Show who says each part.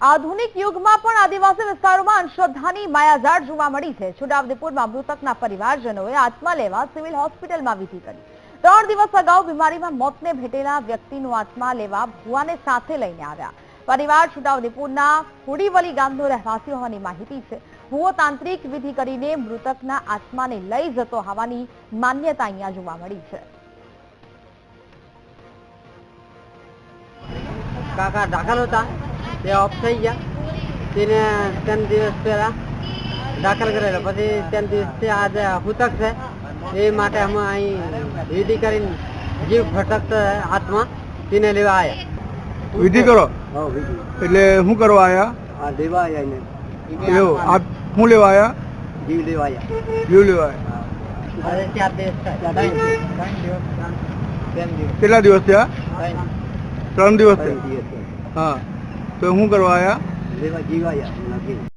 Speaker 1: આધુનિક યુગમાં પણ આદિવાસી વિસ્તારોમાં અંધશ્રદ્ધાની માયાજાળ જોવા મળી છે। છોટાઉદેપુરમાં મૃતકના પરિવારજનોએ આત્મા લેવા સિવિલ હોસ્પિટલમાં વિધિ કરી। 3 દિવસ અગાઉ બીમારીમાં મોતને ભેટેલા વ્યક્તિનો આત્મા લેવા ભુવાને સાથે લઈને આવ્યા। પરિવાર છોટાઉદેપુરના હુડીવલી ગામનો રહેવાસી હોવાની માહિતી છે। ભુવો તાંત્રિક વિધિ કરીને મૃતકના આત્માને લઈ જતો હોવાની માન્યતા અહીંયા જોવા મળી છે।
Speaker 2: કાકા દાખલ હતા તે ઓફ થઈ ગયા તેને 3 દિવસ પહેલા દાખલ કરેલો પછી 3 દિવસથી આજે હુતક છે એ માટે અમે અહીં વિધિ કરીને જીવ ભટકતો આત્મા તેને લેવા આવ્યા।
Speaker 3: વિધિ કરો એટલે શું કરવા આવ્યા?
Speaker 2: આ લેવા આવ્યા એને
Speaker 3: એવું આપ શું લેવા આવ્યા?
Speaker 2: જીવ લેવા આવ્યા।
Speaker 3: જીવ લેવા આવ્યા।
Speaker 2: 4 દિવસ
Speaker 3: કેટલા દિવસ થયા? 3 દિવસ થયા।
Speaker 2: થયા
Speaker 3: હા, તો શું કરવા આવ્યા?
Speaker 2: લેવા જીવ આવ્યા।